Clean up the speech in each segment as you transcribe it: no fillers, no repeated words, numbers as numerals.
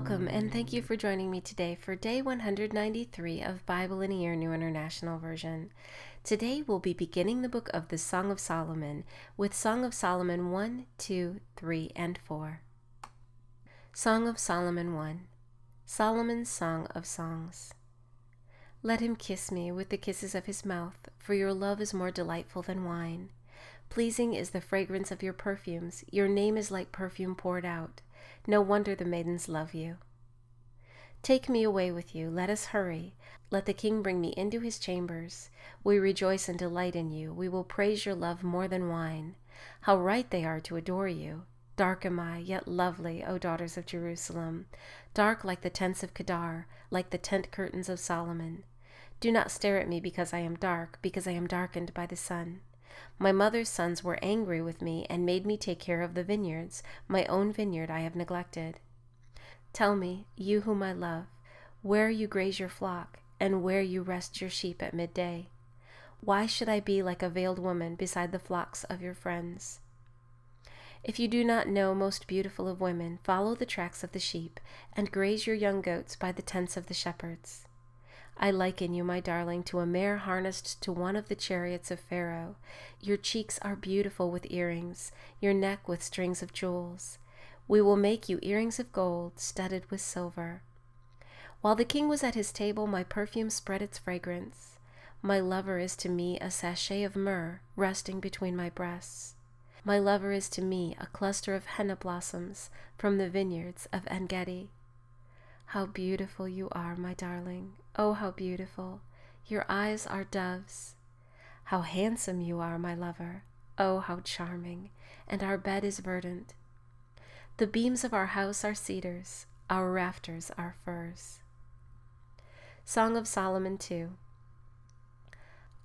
Welcome, and thank you for joining me today for day 193 of Bible in a Year New International Version. Today we'll be beginning the book of the Song of Solomon with Song of Solomon 1, 2, 3, and 4. Song of Solomon 1. Solomon's Song of Songs. Let him kiss me with the kisses of his mouth, for your love is more delightful than wine. Pleasing is the fragrance of your perfumes, your name is like perfume poured out. No wonder the maidens love you. Take me away with you, let us hurry. Let the king bring me into his chambers. We rejoice and delight in you. We will praise your love more than wine. How right they are to adore you. Dark am I, yet lovely, O daughters of Jerusalem. Dark like the tents of Kedar, like the tent curtains of Solomon. Do not stare at me because I am dark, because I am darkened by the sun. My mother's sons were angry with me and made me take care of the vineyards. My own vineyard I have neglected. Tell me, you whom I love, where you graze your flock, and where you rest your sheep at midday. Why should I be like a veiled woman beside the flocks of your friends? If you do not know, most beautiful of women, follow the tracks of the sheep, and graze your young goats by the tents of the shepherds. I liken you, my darling, to a mare harnessed to one of the chariots of Pharaoh. Your cheeks are beautiful with earrings, your neck with strings of jewels. We will make you earrings of gold, studded with silver. While the king was at his table, my perfume spread its fragrance. My lover is to me a sachet of myrrh resting between my breasts. My lover is to me a cluster of henna blossoms from the vineyards of En-gedi. How beautiful you are, my darling. Oh, how beautiful. Your eyes are doves. How handsome you are, my lover. Oh, how charming. And our bed is verdant. The beams of our house are cedars. Our rafters are firs. Song of Solomon 2.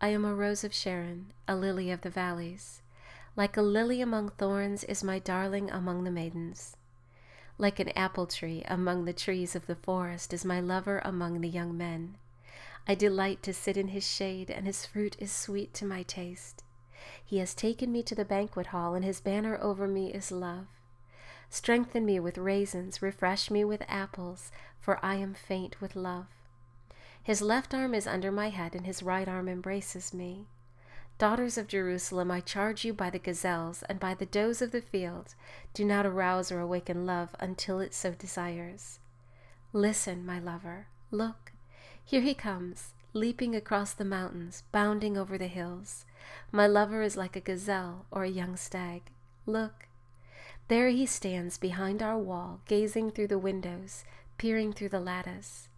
I am a rose of Sharon, a lily of the valleys. Like a lily among thorns is my darling among the maidens. Like an apple tree among the trees of the forest is my lover among the young men. I delight to sit in his shade, and his fruit is sweet to my taste. He has taken me to the banquet hall, and his banner over me is love. Strengthen me with raisins, refresh me with apples, for I am faint with love. His left arm is under my head, and his right arm embraces me. Daughters of Jerusalem, I charge you by the gazelles and by the does of the field, do not arouse or awaken love until it so desires. Listen, my lover, look, here he comes, leaping across the mountains, bounding over the hills. My lover is like a gazelle or a young stag. Look, there he stands behind our wall, gazing through the windows, peering through the lattice.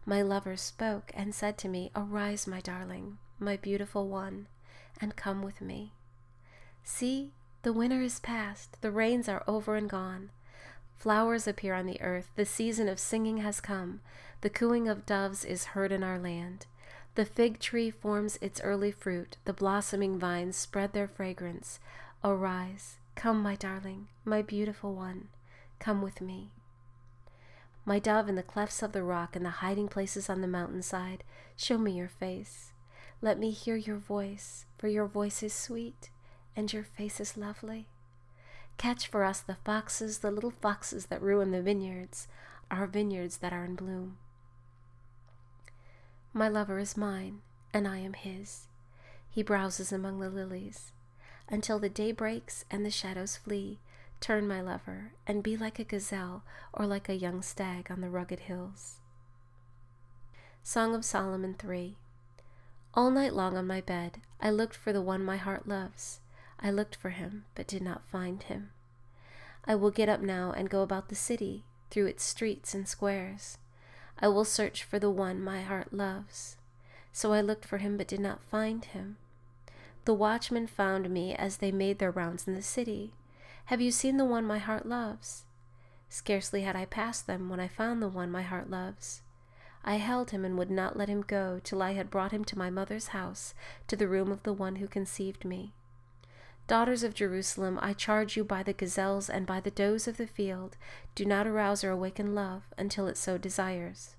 My lover spoke and said to me, Arise, my darling, my beautiful one, and come with me. See, the winter is past, the rains are over and gone. Flowers appear on the earth, the season of singing has come, the cooing of doves is heard in our land. The fig tree forms its early fruit, the blossoming vines spread their fragrance. Arise, come, my darling, my beautiful one, come with me. My dove in the clefts of the rock and the hiding places on the mountainside, show me your face. Let me hear your voice, for your voice is sweet, and your face is lovely. Catch for us the foxes, the little foxes that ruin the vineyards, our vineyards that are in bloom. My lover is mine, and I am his. He browses among the lilies. Until the day breaks and the shadows flee, turn, my lover, and be like a gazelle or like a young stag on the rugged hills. Song of Solomon 3. All night long on my bed, I looked for the one my heart loves. I looked for him, but did not find him. I will get up now and go about the city, through its streets and squares. I will search for the one my heart loves. So I looked for him, but did not find him. The watchmen found me as they made their rounds in the city. Have you seen the one my heart loves? Scarcely had I passed them when I found the one my heart loves. I held him and would not let him go till I had brought him to my mother's house, to the room of the one who conceived me. Daughters of Jerusalem, I charge you by the gazelles and by the does of the field, do not arouse or awaken love until it so desires.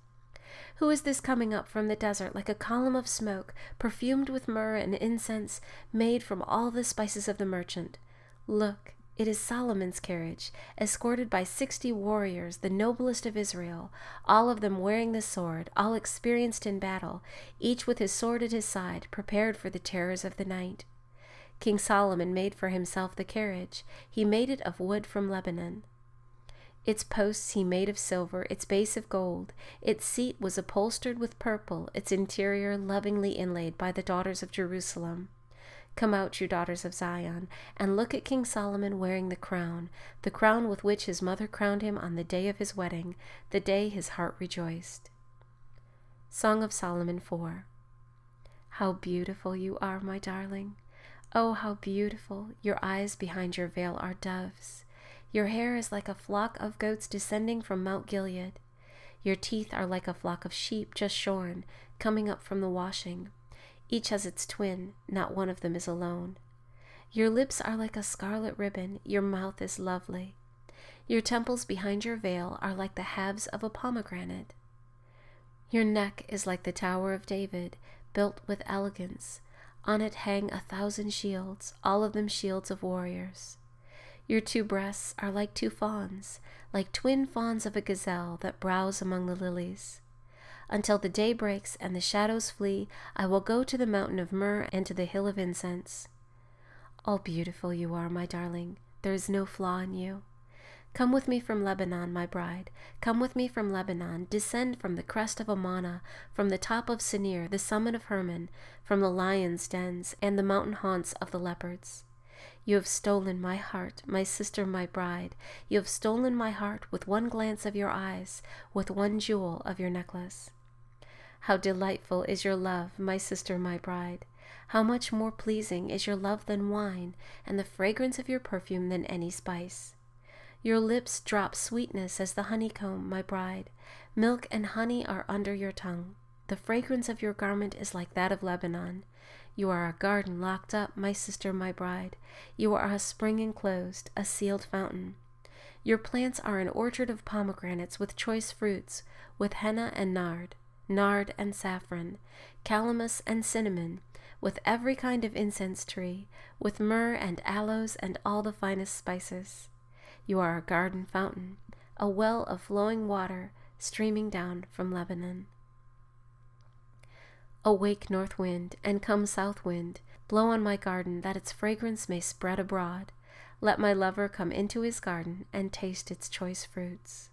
Who is this coming up from the desert like a column of smoke, perfumed with myrrh and incense, made from all the spices of the merchant? Look, It is Solomon's carriage, escorted by 60 warriors, the noblest of Israel, all of them wearing the sword, all experienced in battle, each with his sword at his side, prepared for the terrors of the night. King Solomon made for himself the carriage. He made it of wood from Lebanon. Its posts he made of silver, its base of gold. Its seat was upholstered with purple, its interior lovingly inlaid by the daughters of Jerusalem. Come out, you daughters of Zion, and look at King Solomon wearing the crown with which his mother crowned him on the day of his wedding, the day his heart rejoiced. Song of Solomon 4. How beautiful you are, my darling. Oh, how beautiful. Your eyes behind your veil are doves. Your hair is like a flock of goats descending from Mount Gilead. Your teeth are like a flock of sheep just shorn, coming up from the washing. Each has its twin, not one of them is alone. Your lips are like a scarlet ribbon, your mouth is lovely. Your temples behind your veil are like the halves of a pomegranate. Your neck is like the Tower of David, built with elegance. On it hang 1,000 shields, all of them shields of warriors. Your 2 breasts are like 2 fawns, like twin fawns of a gazelle that browse among the lilies. Until the day breaks and the shadows flee, I will go to the mountain of myrrh and to the hill of incense. All beautiful you are, my darling. There is no flaw in you. Come with me from Lebanon, my bride. Come with me from Lebanon. Descend from the crest of Amana, from the top of Senir, the summit of Hermon, from the lions' dens and the mountain haunts of the leopards. You have stolen my heart, my sister, my bride. You have stolen my heart with one glance of your eyes, with one jewel of your necklace. How delightful is your love, my sister, my bride. How much more pleasing is your love than wine, and the fragrance of your perfume than any spice. Your lips drop sweetness as the honeycomb, my bride. Milk and honey are under your tongue. The fragrance of your garment is like that of Lebanon. You are a garden locked up, my sister, my bride. You are a spring enclosed, a sealed fountain. Your plants are an orchard of pomegranates with choice fruits, with henna and nard and saffron, calamus and cinnamon, with every kind of incense tree, with myrrh and aloes and all the finest spices. You are a garden fountain, a well of flowing water streaming down from Lebanon. Awake, north wind, and come, south wind, blow on my garden that its fragrance may spread abroad. Let my lover come into his garden and taste its choice fruits.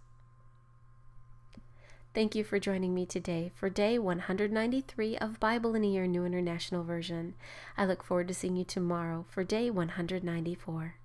Thank you for joining me today for day 193 of Bible in a Year New International Version. I look forward to seeing you tomorrow for day 194.